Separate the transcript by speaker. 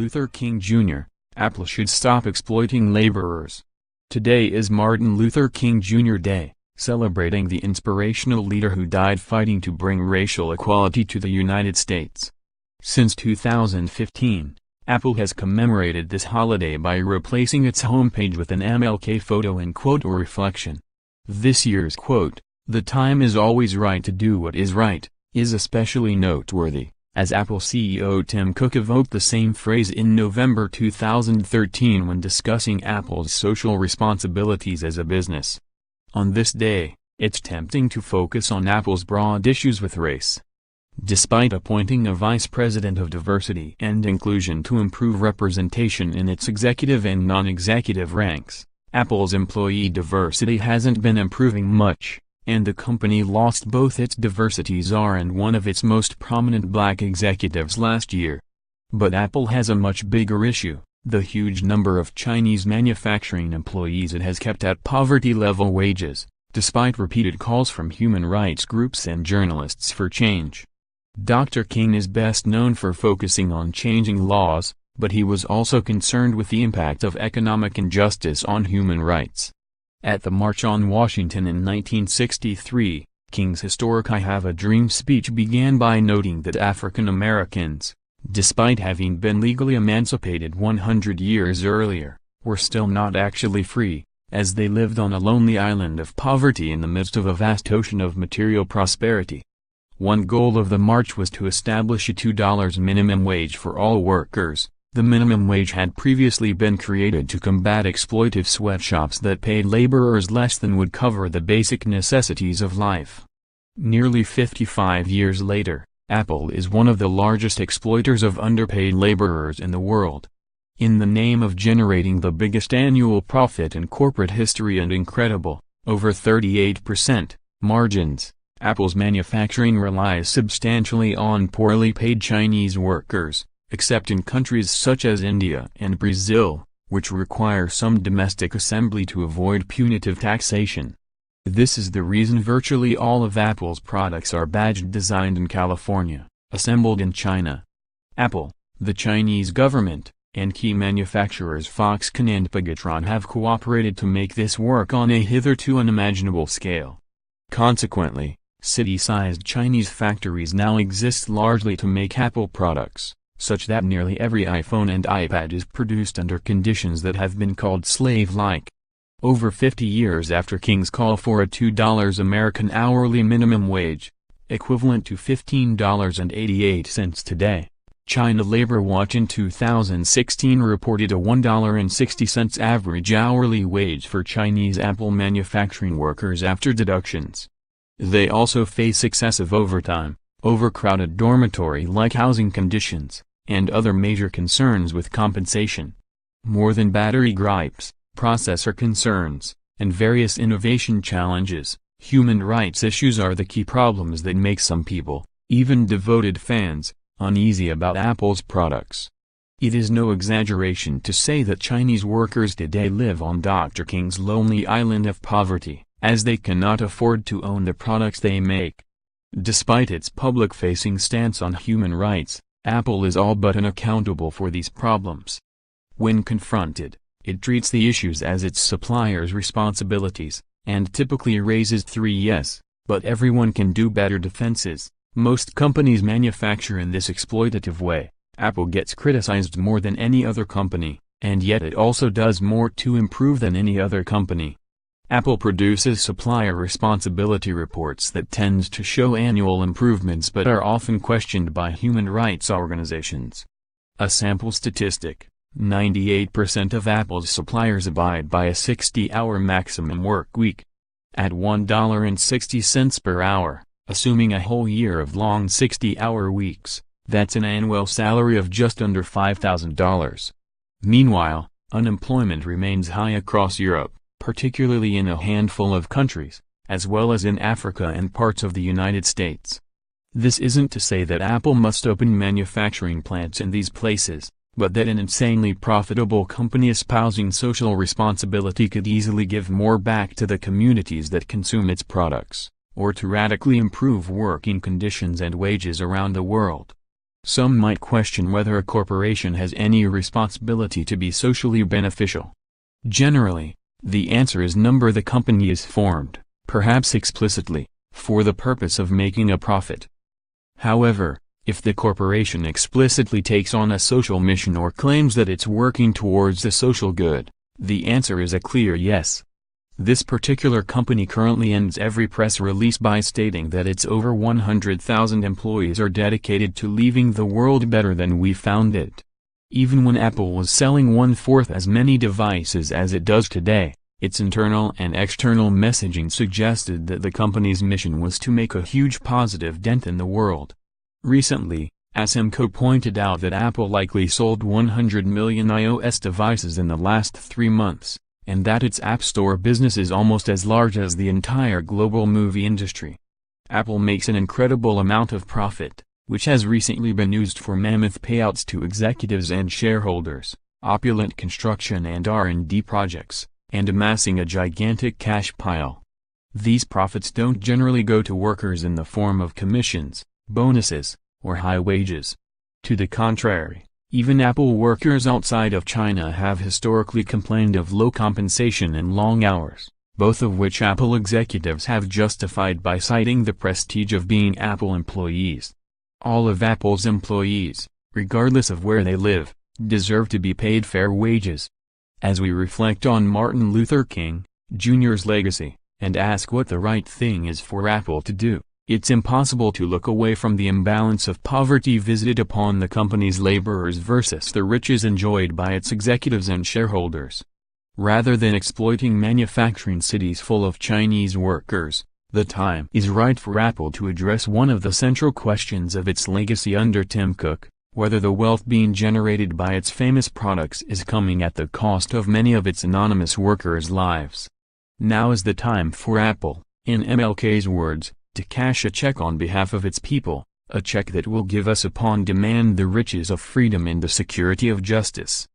Speaker 1: Luther King Jr., Apple should stop exploiting laborers. Today is Martin Luther King Jr. Day, celebrating the inspirational leader who died fighting to bring racial equality to the United States. Since 2015, Apple has commemorated this holiday by replacing its homepage with an MLK photo and quote or reflection. This year's quote, "The time is always right to do what is right," is especially noteworthy, as Apple CEO Tim Cook evoked the same phrase in November 2013 when discussing Apple's social responsibilities as a business. On this day, it's tempting to focus on Apple's broad issues with race. Despite appointing a vice president of diversity and inclusion to improve representation in its executive and non-executive ranks, Apple's employee diversity hasn't been improving much, and the company lost both its diversity czar and one of its most prominent black executives last year. But Apple has a much bigger issue: the huge number of Chinese manufacturing employees it has kept at poverty-level wages, despite repeated calls from human rights groups and journalists for change. Dr. King is best known for focusing on changing laws, but he was also concerned with the impact of economic injustice on human rights. At the March on Washington in 1963, King's historic "I Have a Dream" speech began by noting that African Americans, despite having been legally emancipated 100 years earlier, were still not actually free, as they lived on a lonely island of poverty in the midst of a vast ocean of material prosperity. One goal of the march was to establish a $2 minimum wage for all workers. The minimum wage had previously been created to combat exploitive sweatshops that paid laborers less than would cover the basic necessities of life. Nearly 55 years later, Apple is one of the largest exploiters of underpaid laborers in the world. In the name of generating the biggest annual profit in corporate history and incredible, over 38%, margins, Apple's manufacturing relies substantially on poorly paid Chinese workers, except in countries such as India and Brazil, which require some domestic assembly to avoid punitive taxation. This is the reason virtually all of Apple's products are badged designed in California, assembled in China. Apple, the Chinese government, and key manufacturers Foxconn and Pegatron have cooperated to make this work on a hitherto unimaginable scale. Consequently, city-sized Chinese factories now exist largely to make Apple products, such that nearly every iPhone and iPad is produced under conditions that have been called slave-like. Over 50 years after King's call for a $2 American hourly minimum wage, equivalent to $15.88 today, China Labor Watch in 2016 reported a $1.60 average hourly wage for Chinese Apple manufacturing workers after deductions. They also face excessive overtime, overcrowded dormitory-like housing conditions, and other major concerns with compensation. More than battery gripes, processor concerns, and various innovation challenges, human rights issues are the key problems that make some people, even devoted fans, uneasy about Apple's products. It is no exaggeration to say that Chinese workers today live on Dr. King's lonely island of poverty, as they cannot afford to own the products they make. Despite its public-facing stance on human rights, Apple is all but unaccountable for these problems. When confronted, it treats the issues as its suppliers' responsibilities, and typically raises three "yes, but everyone can do better" defenses. Most companies manufacture in this exploitative way. Apple gets criticized more than any other company, and yet it also does more to improve than any other company. Apple produces supplier responsibility reports that tend to show annual improvements but are often questioned by human rights organizations. A sample statistic: 98% of Apple's suppliers abide by a 60-hour maximum work week. At $1.60 per hour, assuming a whole year of long 60-hour weeks, that's an annual salary of just under $5,000. Meanwhile, unemployment remains high across Europe, particularly in a handful of countries, as well as in Africa and parts of the United States. This isn't to say that Apple must open manufacturing plants in these places, but that an insanely profitable company espousing social responsibility could easily give more back to the communities that consume its products, or to radically improve working conditions and wages around the world. Some might question whether a corporation has any responsibility to be socially beneficial. Generally, the answer is number. The company is formed, perhaps explicitly, for the purpose of making a profit. However, if the corporation explicitly takes on a social mission or claims that it's working towards the social good, the answer is a clear yes. This particular company currently ends every press release by stating that its over 100,000 employees are dedicated to leaving the world better than we found it. Even when Apple was selling 1/4 as many devices as it does today, its internal and external messaging suggested that the company's mission was to make a huge positive dent in the world. Recently, Asimco pointed out that Apple likely sold 100 million iOS devices in the last 3 months, and that its App Store business is almost as large as the entire global movie industry. Apple makes an incredible amount of profit, which has recently been used for mammoth payouts to executives and shareholders, opulent construction and R&D projects, and amassing a gigantic cash pile. These profits don't generally go to workers in the form of commissions, bonuses, or high wages. To the contrary, even Apple workers outside of China have historically complained of low compensation and long hours, both of which Apple executives have justified by citing the prestige of being Apple employees. All of Apple's employees, regardless of where they live, deserve to be paid fair wages. As we reflect on Martin Luther King, Jr.'s legacy, and ask what the right thing is for Apple to do, it's impossible to look away from the imbalance of poverty visited upon the company's laborers versus the riches enjoyed by its executives and shareholders. Rather than exploiting manufacturing cities full of Chinese workers, the time is right for Apple to address one of the central questions of its legacy under Tim Cook, whether the wealth being generated by its famous products is coming at the cost of many of its anonymous workers' lives. Now is the time for Apple, in MLK's words, to cash a check on behalf of its people, a check that will give us upon demand the riches of freedom and the security of justice.